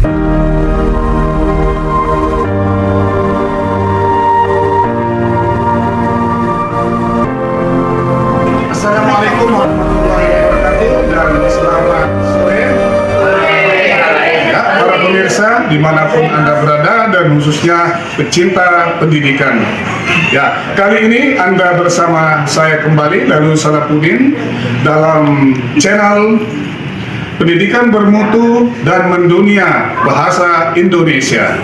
Assalamualaikum warahmatullahi wabarakatuh dan selamat sore ya, para pemirsa dimanapun Anda berada dan khususnya pecinta pendidikan. Ya, kali ini Anda bersama saya kembali Lalu Salapuddin dalam channel Pendidikan Bermutu dan Mendunia Bahasa Indonesia.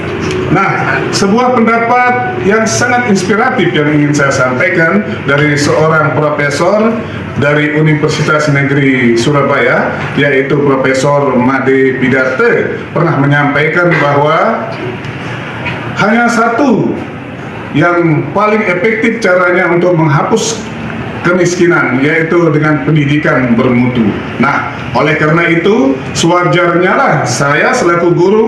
Nah, sebuah pendapat yang sangat inspiratif yang ingin saya sampaikan dari seorang profesor dari Universitas Negeri Surabaya, yaitu Profesor Made Bidarte, pernah menyampaikan bahwa hanya satu yang paling efektif caranya untuk menghapus kemiskinan, yaitu dengan pendidikan bermutu. Nah, oleh karena itu, sewajarnya lah saya selaku guru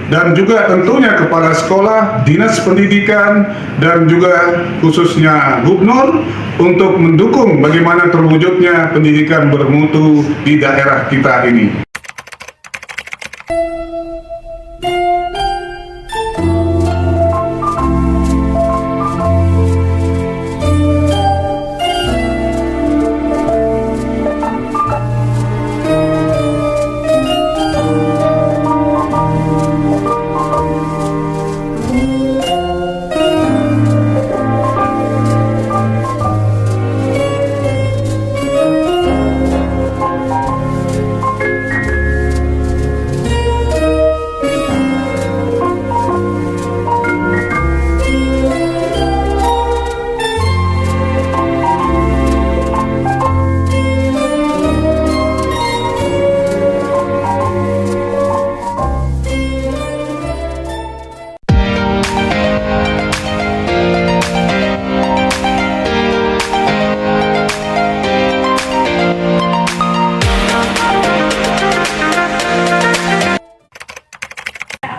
dan juga tentunya kepala sekolah, dinas pendidikan, dan juga khususnya gubernur untuk mendukung bagaimana terwujudnya pendidikan bermutu di daerah kita ini.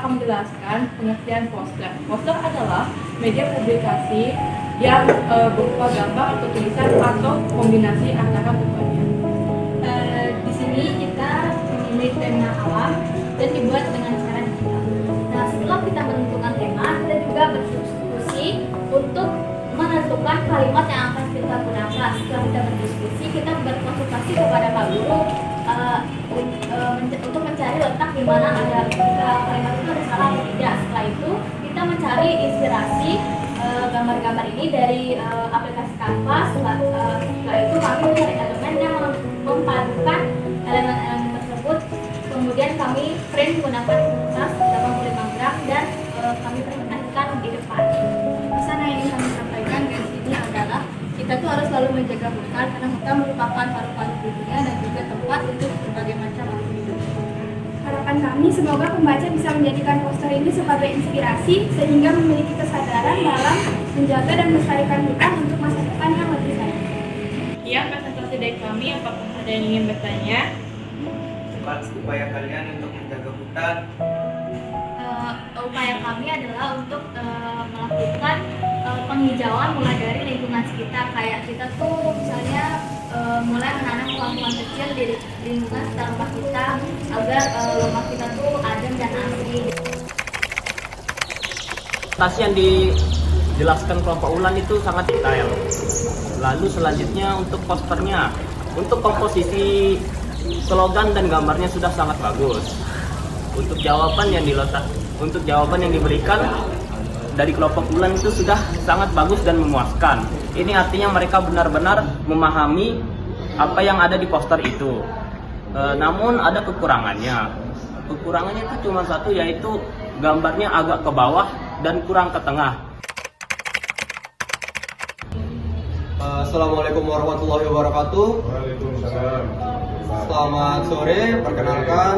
Menjelaskan pengertian poster. Poster adalah media publikasi yang berupa gambar atau tulisan atau kombinasi antara keduanya. Di sini kita memilih tema alam dan dibuat dengan cara digital. Nah, setelah kita menentukan tema, kita juga berdiskusi untuk menentukan kalimat yang akan kita gunakan. Setelah kita berdiskusi, kita berkonsultasi kepada Pak Guru untuk mencari letak di mana ada kalimat itu ada salah atau tidak. Setelah itu kita mencari inspirasi gambar-gambar ini dari aplikasi Canva. Setelah itu kami mencari elemen yang memadukan elemen-elemen tersebut. Kemudian kami print menggunakan kertas 85 gram dan kami presentasikan di depan. Pesan yang ingin kami sampaikan dari sini adalah kita tuh harus selalu menjaga hutan karena hutan merupakan paru-paru dunia dan juga tempat untuk berbagai macam makhluk hidup. Harapan kami semoga pembaca bisa menjadikan poster ini sebagai inspirasi sehingga memiliki kesadaran dalam menjaga dan melestarikan hutan untuk masa depan yang lebih baik. Sekian presentasi dari kami. Apakah ada yang ingin bertanya? Upaya kalian untuk menjaga hutan? Upaya kami adalah untuk melakukan penghijauan mulai dari lingkungan sekitar. Kayak kita tuh misalnya mulai menanam pohon-pohon kecil di lingkungan sekitar rumah kita agar rumah kita tuh adem dan asri. Yang dijelaskan kelompok Ulan itu sangat detail. Lalu selanjutnya untuk posternya, untuk komposisi slogan dan gambarnya sudah sangat bagus. Untuk jawaban yang diberikan dari kelompok Ulan itu sudah sangat bagus dan memuaskan. Ini artinya mereka benar-benar memahami apa yang ada di poster itu. Namun ada kekurangannya. Kekurangannya itu cuma satu, yaitu gambarnya agak ke bawah dan kurang ke tengah. Assalamualaikum warahmatullahi wabarakatuh. Waalaikumsalam. Selamat sore, perkenalkan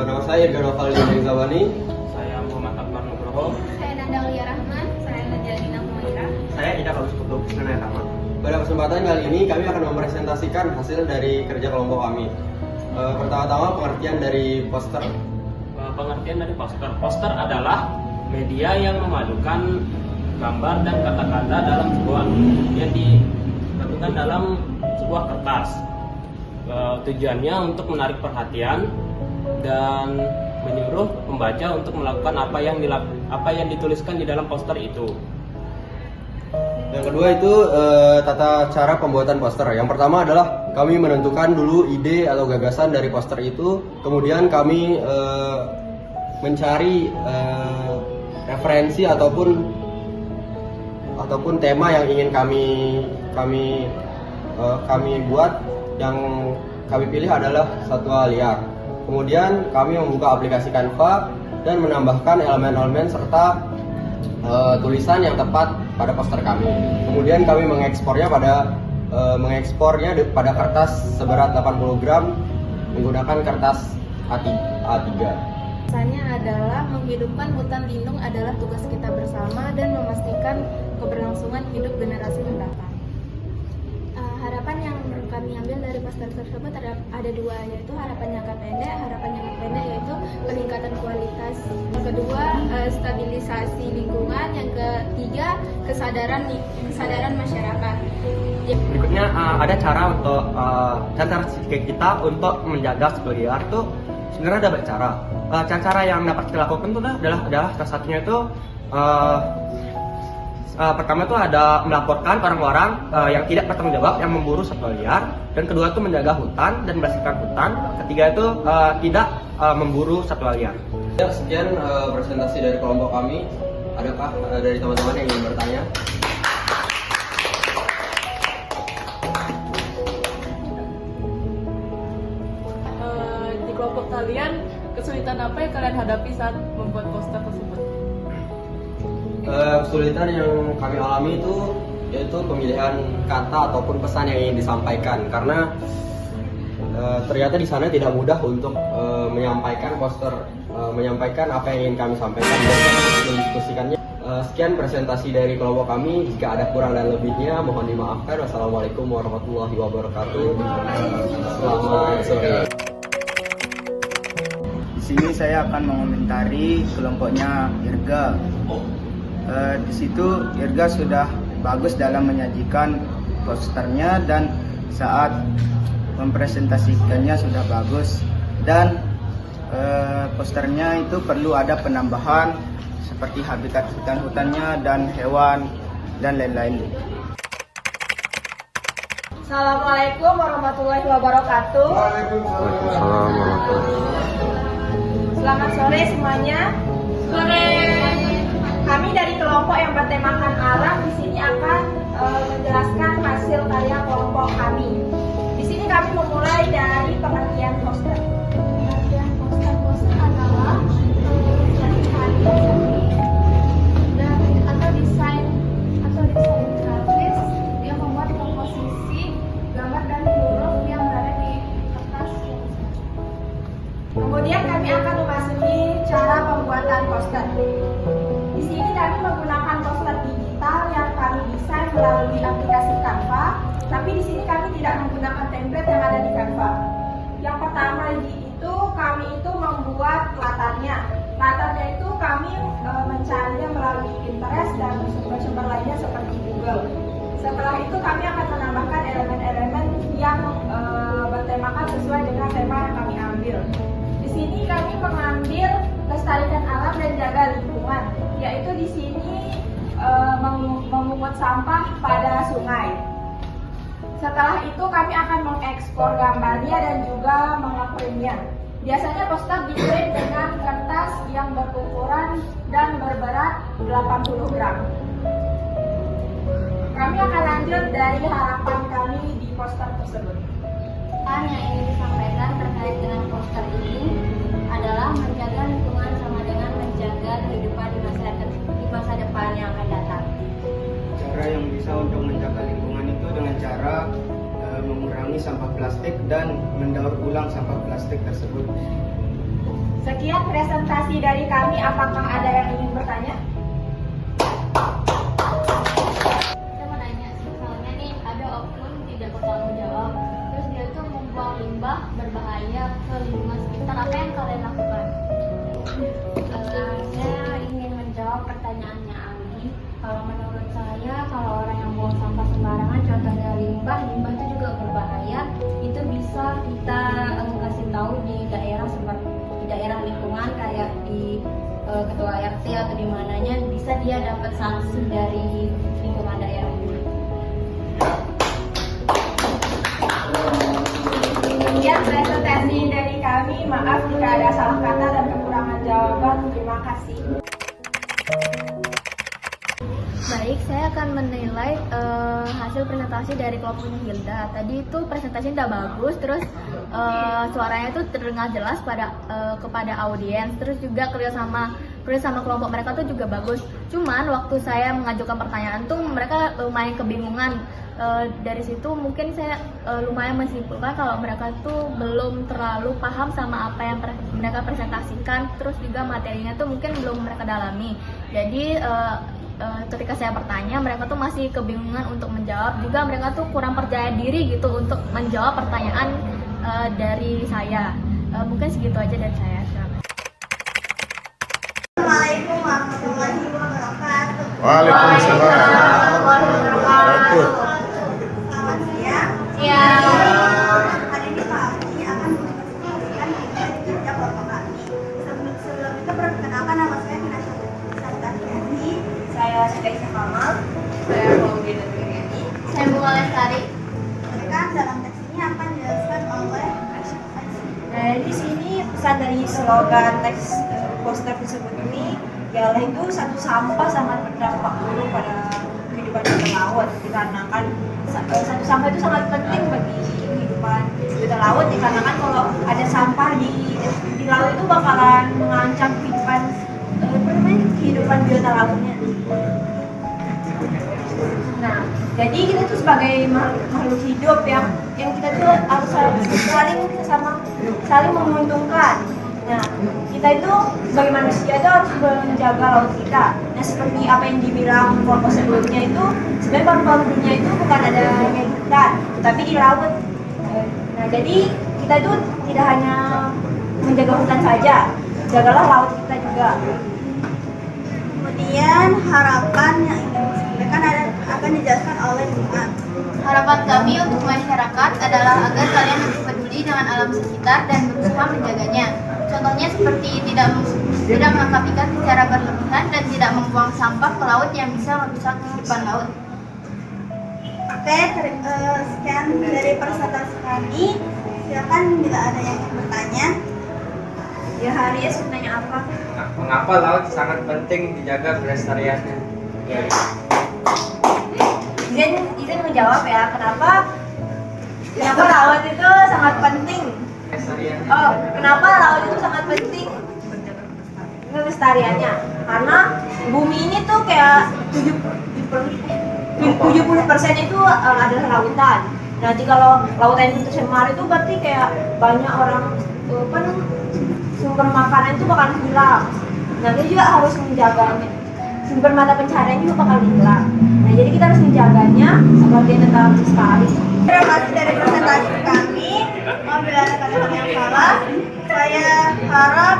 nama saya Irga Novaldi Zawani. Saya Muhammad Akbar Nugroho. Saya Nandalia Rahman, saya Najalina Mumaira. Saya Ida Kalus Kutub Senayatama. Pada kesempatan kali ini kami akan mempresentasikan hasil dari kerja kelompok kami. Pertama-tama pengertian dari poster. Pengertian dari poster. Poster adalah media yang memadukan gambar dan kata-kata dalam sebuah yang disatukan dalam sebuah kertas. Tujuannya untuk menarik perhatian dan menyuruh pembaca untuk melakukan apa yang dituliskan di dalam poster itu. Yang kedua itu tata cara pembuatan poster. Yang pertama adalah kami menentukan dulu ide atau gagasan dari poster itu, kemudian kami mencari referensi ataupun tema yang ingin kami buat. Yang kami pilih adalah satwa liar. Kemudian kami membuka aplikasi Canva dan menambahkan elemen-elemen serta tulisan yang tepat pada poster kami. Kemudian kami mengekspornya pada kertas seberat 80 gram menggunakan kertas A3. Pesannya adalah menghidupkan hutan lindung adalah tugas kita bersama dan memastikan keberlangsungan hidup generasi mendatang. Harapan yang kami ambil dari poster tersebut ada dua, yaitu harapan jangka pendek. Harapan jangka pendek yaitu peningkatan kualitas. Yang kedua, stabilisasi lingkungan. Yang ketiga, kesadaran masyarakat. Berikutnya ada cara untuk kita untuk menjaga satwa liar tuh sebenarnya ada banyak cara. Cara yang dapat kita lakukan itu adalah salah satunya itu pertama itu ada melaporkan orang-orang yang tidak bertanggung jawab yang memburu satwa liar, dan kedua itu menjaga hutan dan membersihkan hutan, ketiga itu tidak memburu satwa liar. Ya, sekian presentasi dari kelompok kami. Adakah dari teman-teman yang ingin bertanya? Di kelompok kalian, kesulitan apa yang kalian hadapi saat membuat poster tersebut? Kesulitan yang kami alami itu yaitu pemilihan kata ataupun pesan yang ingin disampaikan, karena ternyata di sana tidak mudah untuk menyampaikan apa yang ingin kami sampaikan dan mendiskusikannya. Sekian presentasi dari kelompok kami. Jika ada kurang dan lebihnya mohon dimaafkan. Wassalamualaikum warahmatullahi wabarakatuh. Selamat sore. Di sini saya akan mengomentari kelompoknya Irga. Di situ Irga sudah bagus dalam menyajikan posternya dan saat mempresentasikannya sudah bagus, dan posternya itu perlu ada penambahan seperti habitat hutan-hutannya dan hewan dan lain-lain. Assalamualaikum warahmatullahi wabarakatuh. Waalaikumsalam warahmatullahi Selamat sore semuanya. Sore. Kami dari kelompok yang bertemakan alam di sini akan menjelaskan hasil karya kelompok kami. Di sini kami memulai dari pengertian poster. Pengertian poster adalah atau desain grafis yang membuat komposisi gambar dan huruf yang berada di kertas. Kemudian kami akan memasuki cara pembuatan poster. Di sini kami menggunakan poster digital yang kami desain melalui aplikasi Canva, tapi di sini kami tidak menggunakan template yang ada di Canva. Yang pertama itu kami membuat latarnya. Latarnya itu kami mencarinya melalui Pinterest dan sumber-sumber lainnya seperti Google. Setelah itu kami akan menambahkan elemen-elemen yang bertemakan sesuai dengan tema yang kami ambil. Di sini kami mengambil lestarikan alam dan jaga lingkungan, yaitu di sini memungut sampah pada sungai. Setelah itu kami akan mengekspor gambarnya dan juga mengeprintnya. Biasanya poster diprint dengan kertas yang berukuran dan berberat 80 gram. Kami akan lanjut dari harapan kami di poster tersebut. Yang ingin disampaikan terkait dengan poster ini adalah menjaga lingkungan sama dengan menjaga kehidupan di masa depan yang akan datang. Cara yang bisa untuk menjaga lingkungan itu dengan cara mengurangi sampah plastik dan mendaur ulang sampah plastik tersebut. Sekian presentasi dari kami. Apakah ada yang ingin bertanya? Saya mau nanya, misalnya nih ada oknum tidak bertanggung jawab, terus dia tuh membuang limbah berbahaya ke lingkungan sekitar, apa yang kalian lakukan? Saya ingin menjawab pertanyaannya Ali. Kalau menurut saya, kalau orang yang buang sampah sembarangan, contohnya limbah itu juga berbahaya. Itu bisa kita kasih tahu di daerah seperti di daerah lingkungan kayak di ketua RT atau di mananya, bisa dia dapat sanksi dari lingkungan daerah. Sekian presentasi dari kami. Maaf jika ada salah kata dan kekurangan jawaban. Terima kasih. Baik, saya akan menilai hasil presentasi dari kelompoknya Hilda. Tadi itu presentasinya udah bagus, terus suaranya itu terdengar jelas kepada audiens, terus juga kerjasama kelompok mereka tuh juga bagus. Cuman waktu saya mengajukan pertanyaan tuh mereka lumayan kebingungan. Dari situ mungkin saya lumayan menyimpulkan kalau mereka tuh belum terlalu paham sama apa yang mereka presentasikan, terus juga materinya tuh mungkin belum mereka dalami. Jadi ketika saya bertanya, mereka tuh masih kebingungan untuk menjawab, juga mereka tuh kurang percaya diri gitu untuk menjawab pertanyaan dari saya. Mungkin segitu aja dari saya. Assalamualaikum warahmatullahi wabarakatuh. Waalaikumsalam. Selamat siang. Ya. Hari ini kami akan menyampaikan materi kerja kelompok kami. Sebelum itu perkenalkan, nama saya Kinasya Santaniani. Saya Sudaisha Kamal. Saya Maudina Triani. Saya Bunga Lestari. Mereka dalam teks ini akan dijelaskan oleh Nah, di sini pesan dari slogan teks poster tersebut ini ialah itu satu sampah sangat berdampak buruk pada kehidupan biota laut, dikarenakan satu sampah itu sangat penting bagi kehidupan biota laut, dikarenakan kalau ada sampah di laut itu bakalan mengancam kehidupan biota lautnya. Nah, jadi kita tuh sebagai makhluk hidup yang kita tuh harus saling menguntungkan. Nah, kita itu sebagai manusia itu harus menjaga laut kita. Nah, seperti apa yang dibilang kelompok sebelumnya itu, sebenarnya paru-paru dunia itu bukan ada di hutan, tapi di laut. Nah, jadi kita itu tidak hanya menjaga hutan saja, jagalah laut kita juga. kemudian harapan yang ingin disampaikan akan dijelaskan oleh Bunga. Harapan kami untuk masyarakat adalah agar kalian lebih peduli dengan alam sekitar dan berusaha menjaganya. Contohnya seperti tidak menangkap ikan secara berlebihan dan tidak membuang sampah ke laut yang bisa merusak kehidupan laut. Oke, sekian dari presentasi kami. Silakan bila ada yang ingin bertanya. Ya, Haris menanya apa? Mengapa laut sangat penting dijaga kelestariannya? Izin menjawab ya, kenapa laut itu sangat penting? Oh, kenapa laut itu sangat penting kelestariannya? Karena bumi ini tuh kayak 70% itu adalah lautan. Nah, jika lautan itu tercemar itu berarti kayak banyak orang sumber makanan itu bakal hilang. Nah, kita juga harus menjaganya. Sumber mata pencaharian juga bakal hilang. Nah, jadi kita harus menjaganya agar dia tetap lestari. Terima kasih dari presentasi kami. Bila ada kata-kata yang salah, saya harap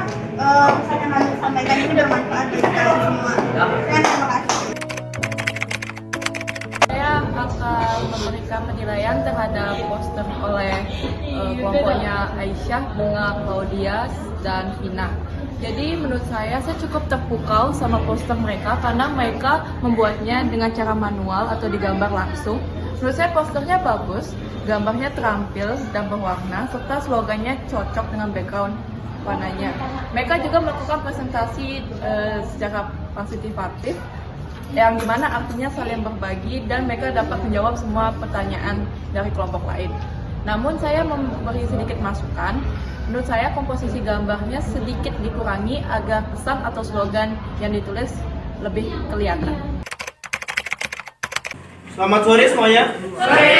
pesan yang kami sampaikan ini bermanfaat bagi kalian semua. Terima kasih. Saya akan memberikan penilaian terhadap poster oleh kelompoknya Aisyah, Bunga, Claudia, dan Vina. Jadi menurut saya cukup terpukau sama poster mereka karena mereka membuatnya dengan cara manual atau digambar langsung. Menurut saya posternya bagus, gambarnya terampil dan berwarna, serta slogannya cocok dengan background warnanya. Mereka juga melakukan presentasi secara partisipatif, yang dimana artinya saling berbagi dan mereka dapat menjawab semua pertanyaan dari kelompok lain. Namun saya memberi sedikit masukan, menurut saya komposisi gambarnya sedikit dikurangi agar pesan atau slogan yang ditulis lebih kelihatan. Selamat sore semuanya. Sore.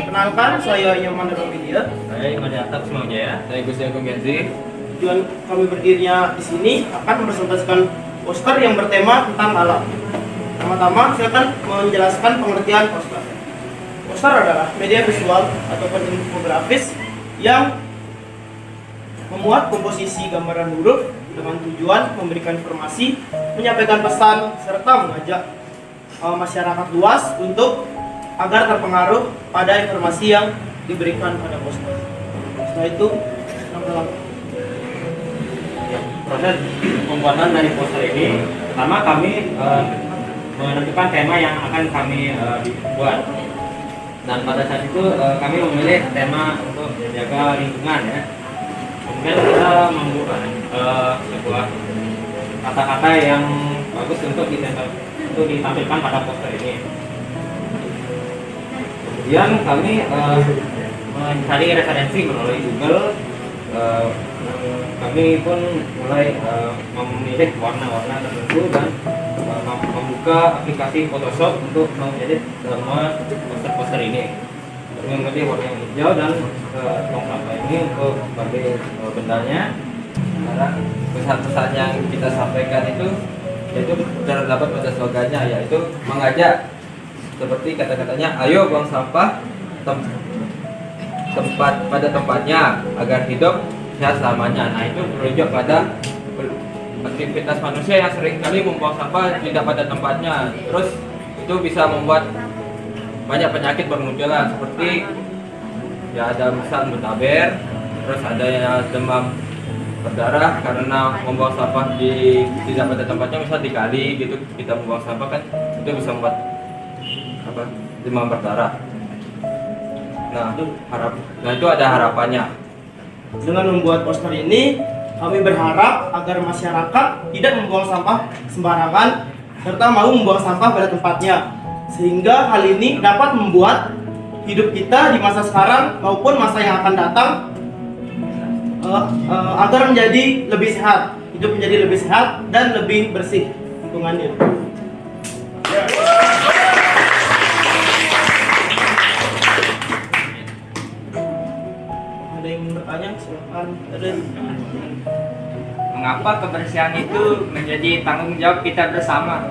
Perkenalkan, saya Yoman Robidia. Saya Imadi Atab semuanya ya. Saya Gus Agung Genzi. Tujuan kami berdirinya di sini akan mempresentasikan poster yang bertema tentang alam. Pertama-tama saya akan menjelaskan pengertian poster. Poster adalah media visual ataupun infografis yang memuat komposisi gambaran huruf dengan tujuan memberikan informasi, menyampaikan pesan, serta mengajak masyarakat luas untuk agar terpengaruh pada informasi yang diberikan pada poster. Setelah itu, proses pembuatan dari poster ini, pertama kami menentukan tema yang akan kami buat. Dan pada saat itu kami memilih tema untuk menjaga lingkungan ya. Kemudian kita membuat sebuah kata-kata yang bagus untuk ditampilkan pada poster ini. Kemudian kami mencari referensi melalui Google. Kami pun mulai memilih warna-warna tertentu dan membuka aplikasi Photoshop untuk mengedit semua poster-poster ini. Kami memilih warna yang hijau dan tong sampah ini untuk sebagai bendanya. Karena pesan-pesan yang kita sampaikan itu yaitu terdapat pada slogannya, yaitu mengajak seperti kata-katanya, ayo buang sampah tempat pada tempatnya agar hidup sehat selamanya. Nah, itu merujuk pada aktivitas manusia yang seringkali membuang sampah tidak pada tempatnya. Terus itu bisa membuat banyak penyakit bermunculan seperti ya ada misal mutaber, terus ada yang demam berdarah karena membuang sampah tidak pada tempatnya, misal di kali gitu kita membuang sampah kan itu bisa membuat demam berdarah. Nah itu ada harapannya. Dengan membuat poster ini, kami berharap agar masyarakat tidak membuang sampah sembarangan serta mau membuang sampah pada tempatnya, sehingga hal ini dapat membuat hidup kita di masa sekarang maupun masa yang akan datang agar menjadi lebih sehat, hidup menjadi lebih sehat dan lebih bersih lingkungannya. Ada yang bertanya? Silakan. Mengapa kebersihan itu menjadi tanggung jawab kita bersama?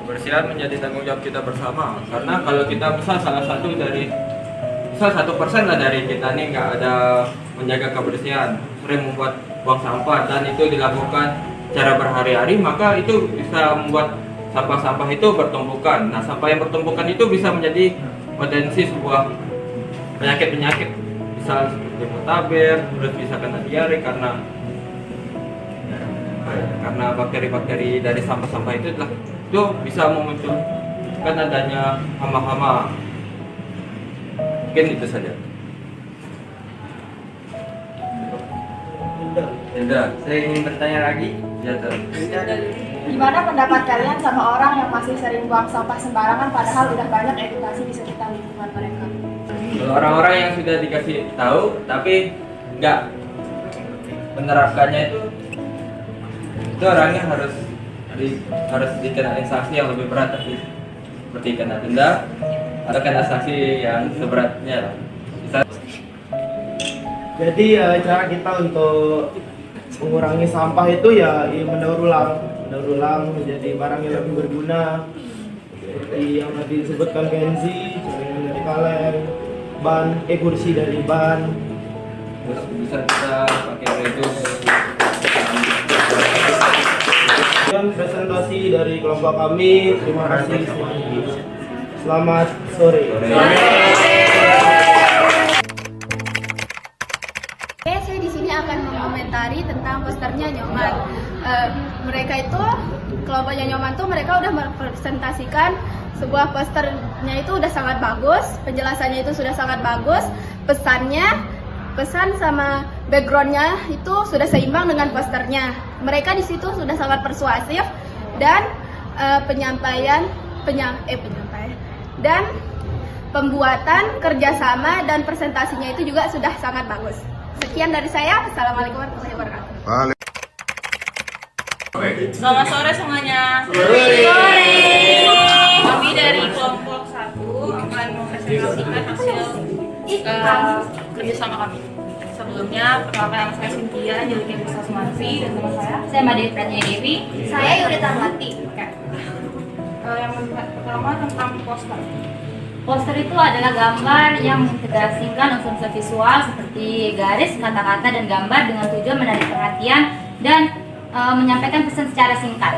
Kebersihan menjadi tanggung jawab kita bersama karena kalau kita misal salah satu dari misal 1% lah dari kita nih nggak ada menjaga kebersihan, sering membuat buang sampah dan itu dilakukan secara berhari-hari, maka itu bisa membuat sampah-sampah itu bertumpukan. Nah, sampah yang bertumpukan itu bisa menjadi potensi sebuah penyakit-penyakit, misal seperti mutaber, terus bisa kena diare karena bakteri-bakteri dari sampah-sampah itu bisa memunculkan adanya hama-hama. Mungkin itu saja. Sudah, saya ingin bertanya lagi. Ya, Gimana pendapat kalian sama orang yang masih sering buang sampah sembarangan padahal udah banyak edukasi di sekitar lingkungan mereka? Kalau orang-orang yang sudah dikasih tahu tapi nggak menerapkannya itu orangnya harus dikenain sanksi yang lebih berat, seperti kena denda atau kena sanksi yang seberatnya. Jadi cara kita untuk mengurangi sampah itu ya mendaur ulang menjadi barang yang lebih berguna, seperti yang tadi disebutkan Kenzi, jaringan dari kaleng, kursi dari ban, Terus bisa kita pakai redus. dan presentasi dari kelompok kami. Terima kasih semuanya. Selamat sore. Oke, saya di sini akan mengomentari tentang posternya Nyoman. Mereka itu kelompoknya Nyoman tuh mereka udah merepresentasikan sebuah posternya itu udah sangat bagus, penjelasannya itu sudah sangat bagus, pesan sama backgroundnya itu sudah seimbang dengan posternya. Mereka di situ sudah sangat persuasif dan penyampaian dan pembuatan kerjasama dan presentasinya itu juga sudah sangat bagus. Sekian dari saya. Assalamualaikum warahmatullahi wabarakatuh. Selamat sore semuanya. Sore. Kami dari kelompok 1 akan mempresentasikan hasil kerjasama kami. Sebelumnya, perkenalkan nama saya Cynthia, jadi Kemisa Sumarsi, dan teman saya Mbak Devi Pratnya Devi. Saya Yurita Melati. Yang pertama tentang poster. Poster itu adalah gambar yang mengintegrasikan unsur visual seperti garis, kata-kata, dan gambar dengan tujuan menarik perhatian dan menyampaikan pesan secara singkat.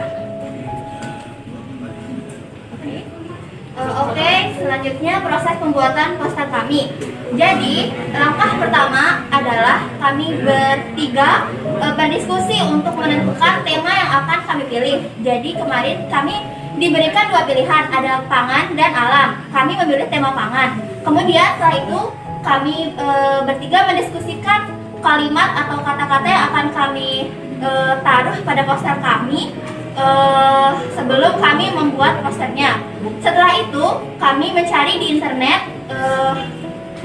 Oke, selanjutnya proses pembuatan poster kami. Jadi, langkah pertama adalah kami bertiga berdiskusi untuk menentukan tema yang akan kami pilih. Jadi, kemarin kami diberikan dua pilihan, ada pangan dan alam. Kami memilih tema pangan. Kemudian setelah itu kami bertiga mendiskusikan kalimat atau kata-kata yang akan kami taruh pada poster kami sebelum kami membuat posternya. Setelah itu kami mencari di internet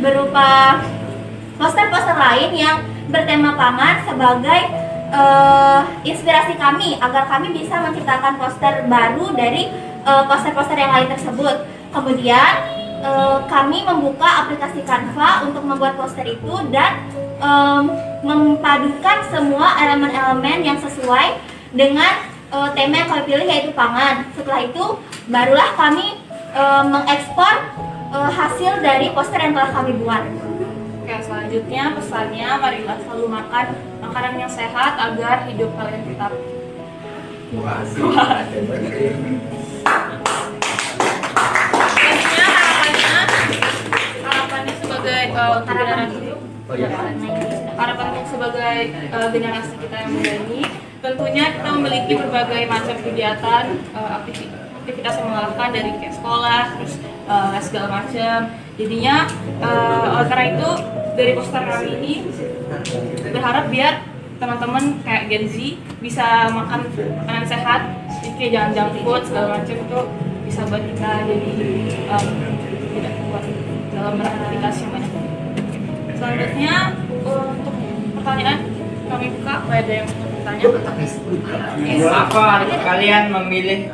berupa poster-poster lain yang bertema pangan sebagai inspirasi kami agar kami bisa menciptakan poster baru dari poster-poster yang lain tersebut. Kemudian kami membuka aplikasi Canva untuk membuat poster itu dan memadukan semua elemen-elemen yang sesuai dengan tema yang kami pilih, yaitu pangan. Setelah itu barulah kami mengekspor hasil dari poster yang telah kami buat. Oke, selanjutnya pesannya, marilah selalu makan makanan yang sehat agar hidup kalian tetap kuat. Selanjutnya harapannya sebagai harapan sebagai generasi kita yang muda ini, tentunya kita memiliki berbagai macam kegiatan, aktivitas yang melelahkan dari kayak sekolah, terus segala macam. Jadinya oleh karena itu dari poster kami ini berharap biar teman-teman kayak Gen Z bisa makan makanan sehat, jadi jangan junk food segala macam, itu bisa buat kita jadi tidak kuat dalam beraktivitas yang banyak. Selanjutnya untuk pertanyaan kami buka, ada yang mau bertanya? Apa kalian memilih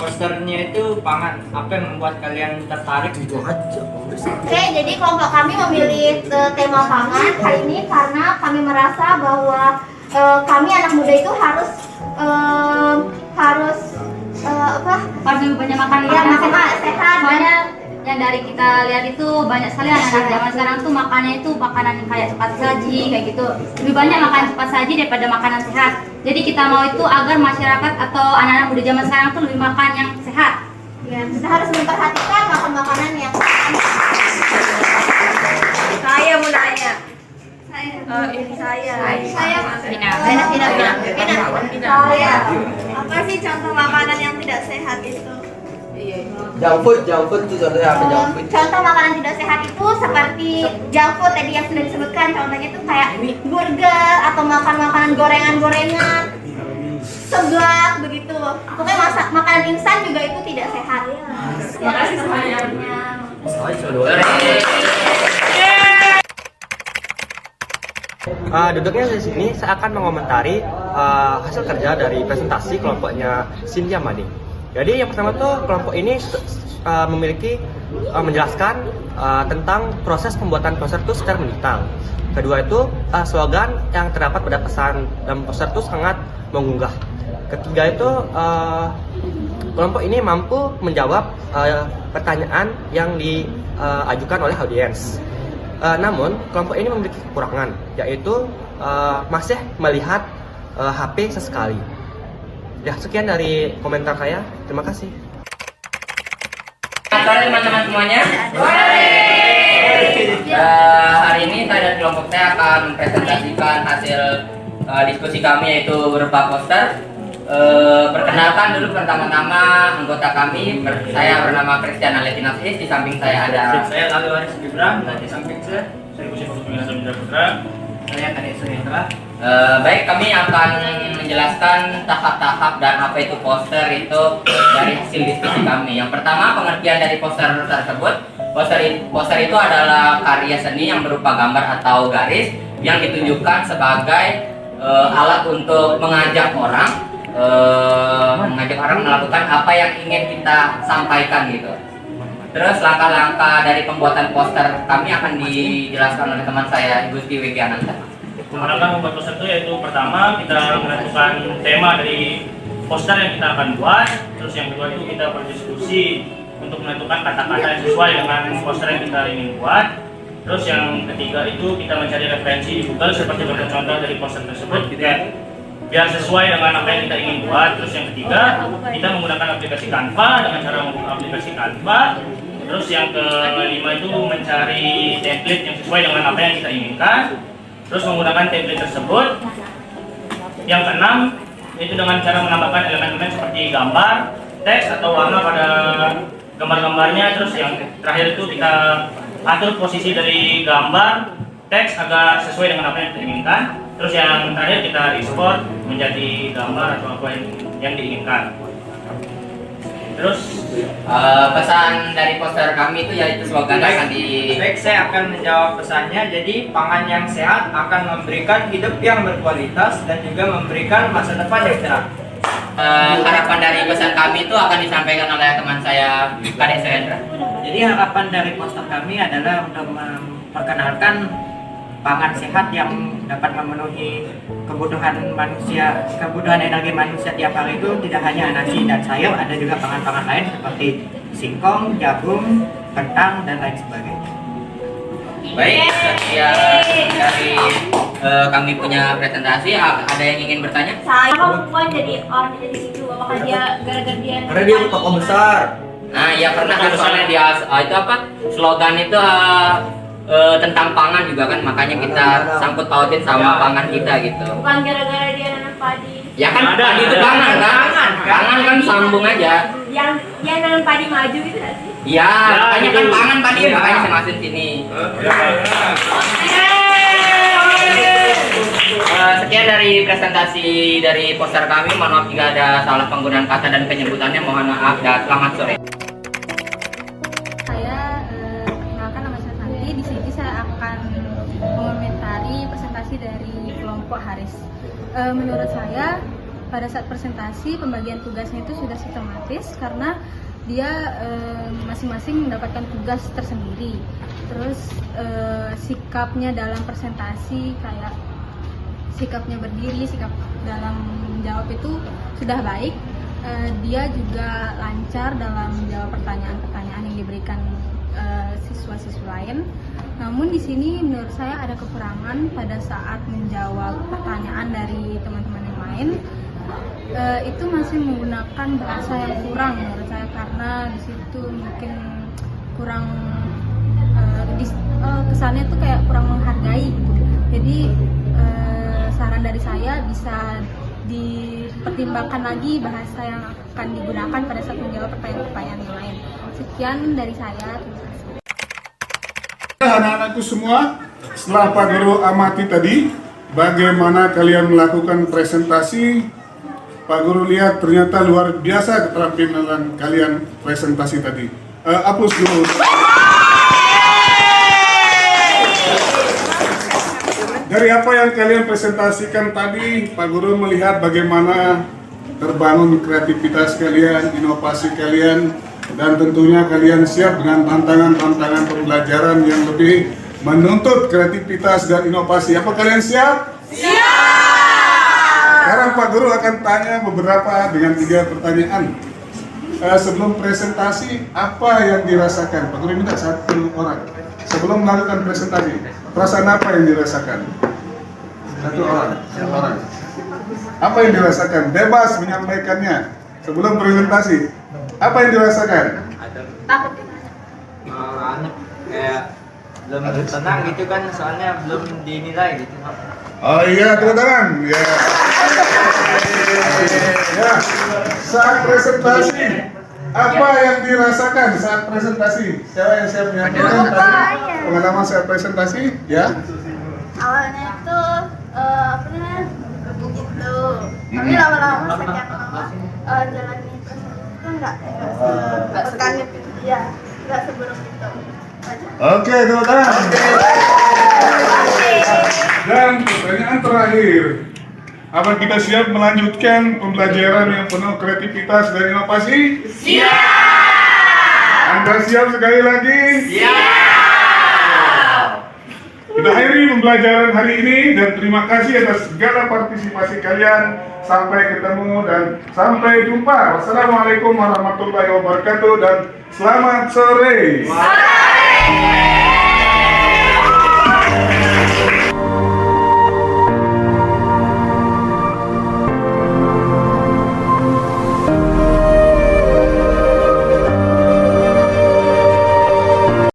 posternya itu pangan? Apa yang membuat kalian tertarik gitu aja? Oke, jadi kelompok kami memilih tema pangan kali ini karena kami merasa bahwa kami anak muda itu harus banyak makan ya, sehat. Soalnya yang dari kita lihat itu banyak sekali anak-anak zaman sekarang tuh makannya itu makanan kayak cepat saji kayak gitu, lebih banyak makan cepat saji daripada makanan sehat. Jadi kita mau itu agar masyarakat atau anak-anak muda zaman sekarang tuh lebih makan yang sehat. Ya, kita harus memperhatikan makan makanan yang Saya mau nanya. Saya. Apa sih contoh makanan yang tidak sehat itu? Junk food itu contohnya apa junk food? Contoh makanan tidak sehat itu seperti junk food tadi yang sudah disebutkan, contohnya itu kayak burger atau makan makanan gorengan-gorengan, seblak begitu. Pokoknya makanan instan juga itu tidak sehat. Terima kasih pertanyaannya. Duduknya di sini saya akan mengomentari hasil kerja dari presentasi kelompoknya Cynthia Mading. Jadi yang pertama tuh kelompok ini memiliki menjelaskan tentang proses pembuatan poster itu secara mendetail. Kedua itu slogan yang terdapat pada pesan dalam poster itu sangat menggugah. Ketiga itu kelompok ini mampu menjawab pertanyaan yang diajukan oleh audiens. Namun kelompok ini memiliki kekurangan, yaitu masih melihat HP sesekali. Ya, sekian dari komentar saya. Terima kasih. Sore teman-teman semuanya. Hari ini saya dan kelompok saya akan mempresentasikan hasil diskusi kami, yaitu berupa poster. Perkenalkan dulu pertama-tama anggota kami. Saya bernama Christian Aletinafis. Di samping saya ada Saya Alwaris Gibran, dan di samping saya Kusip Pemimpinan Putra. Saya Kadek Suhendra. Baik, kami akan menjelaskan tahap-tahap dan apa itu poster itu dari hasil diskusi kami. Yang pertama, pengertian dari poster tersebut. Poster itu adalah karya seni yang berupa gambar atau garis yang ditunjukkan sebagai alat untuk mengajak orang melakukan apa yang ingin kita sampaikan gitu. Terus langkah-langkah dari pembuatan poster kami akan dijelaskan oleh teman saya, Ibu Tiwi Ananta. Langkah membuat poster itu yaitu pertama kita menentukan tema dari poster yang kita akan buat. Terus yang kedua itu kita berdiskusi untuk menentukan kata-kata yang sesuai dengan poster yang kita ingin buat. Terus yang ketiga itu kita mencari referensi di Google seperti contoh dari poster tersebut. Kita biar sesuai dengan apa yang kita ingin buat. Terus yang ketiga, kita menggunakan aplikasi Canva dengan cara membuka aplikasi Canva. Terus yang kelima itu mencari template yang sesuai dengan apa yang kita inginkan. Terus menggunakan template tersebut. Yang keenam, itu dengan cara menambahkan elemen-elemen seperti gambar, teks atau warna pada gambar-gambarnya. Terus yang terakhir itu kita atur posisi dari gambar, teks agar sesuai dengan apa yang kita inginkan. Terus yang terakhir kita export menjadi gambar atau apa yang diinginkan. Terus pesan dari poster kami itu yaitu slogan akan di. Baik, saya akan menjawab pesannya. Jadi pangan yang sehat akan memberikan hidup yang berkualitas dan juga memberikan masa depan yang cerah. Harapan dari pesan kami itu akan disampaikan oleh teman saya Kadek Sendra. Jadi harapan dari poster kami adalah untuk memperkenalkan pangan sehat yang dapat memenuhi kebutuhan manusia, kebutuhan energi manusia tiap hari itu tidak hanya nasi dan sayur, ada juga pangan-pangan lain seperti singkong, jagung, kentang dan lain sebagainya. Baik, sekian dari kami punya presentasi. Ada yang ingin bertanya? Saya bukan jadi orang jadi itu, apakah dia gara-gara dia? Karena dia tokoh besar. Nah, ya pernah kan soalnya dia itu apa? Slogan itu tentang pangan juga kan, makanya kita sangkut pautin sama pangan kita gitu. Bukan gara-gara dia nanam padi. Ya kan padi itu pangan kan? Pangan kan sambung aja. Yang nanam padi maju gitu nggak sih? Ya, makanya kan pangan padi, makanya saya masukin sini. Sekian dari presentasi dari poster kami. Mohon maaf jika ada salah penggunaan kata dan penyebutannya. Mohon maaf dan selamat sore. Saya perkenalkan, nama saya Santi. Di sini saya akan mengomentari presentasi dari kelompok Haris. Menurut saya pada saat presentasi pembagian tugasnya itu sudah sistematis karena dia masing-masing mendapatkan tugas tersendiri. Terus sikapnya dalam presentasi kayak sikapnya berdiri, sikap dalam menjawab itu sudah baik. Dia juga lancar dalam menjawab pertanyaan-pertanyaan yang diberikan siswa-siswa lain. Namun di sini menurut saya ada kekurangan pada saat menjawab pertanyaan dari teman-teman yang lain. Itu masih menggunakan bahasa yang kurang menurut saya, karena di situ mungkin kurang kesannya tuh kayak kurang menghargai gitu. Jadi saran dari saya bisa dipertimbangkan lagi bahasa yang akan digunakan pada saat menjawab pertanyaan-pertanyaan yang lain. Sekian dari saya. Anak-anakku semua, setelah Pak Guru amati tadi bagaimana kalian melakukan presentasi, Pak Guru lihat ternyata luar biasa keterampilan kalian presentasi tadi. Aplaus dulu. Dari apa yang kalian presentasikan tadi, Pak Guru melihat bagaimana terbangun kreativitas kalian, inovasi kalian, dan tentunya kalian siap dengan tantangan-tantangan pembelajaran yang lebih menuntut kreativitas dan inovasi. Apa kalian siap? Siap! Sekarang Pak Guru akan tanya beberapa dengan 3 pertanyaan. Sebelum presentasi, apa yang dirasakan? Pak Guru minta 1 orang. Sebelum melakukan presentasi, perasaan apa yang dirasakan? 1 orang. Apa yang dirasakan? Bebas menyampaikannya. Sebelum presentasi, apa yang dirasakan? Takut. Kayak belum tenang gitu kan, soalnya belum dinilai gitu. Oh iya, tepuk tangan. Ya. Ya. Saat presentasi, apa yang dirasakan saat presentasi? Siapa yang siap menyampaikan pengalaman saat presentasi? Ya. Awalnya itu apa namanya gitu, tapi lama-lama sejak lama jalanin presentasi itu nggak sekan gitu, ya nggak seburuk itu. Oke, tepuk tangan. Dan pertanyaan terakhir, apa kita siap melanjutkan pembelajaran yang penuh kreativitas dan inovasi? Siap! Anda siap sekali lagi? Siap! Kita akhiri pembelajaran hari ini dan terima kasih atas segala partisipasi kalian. Sampai ketemu dan sampai jumpa. Wassalamualaikum warahmatullahi wabarakatuh dan selamat sore.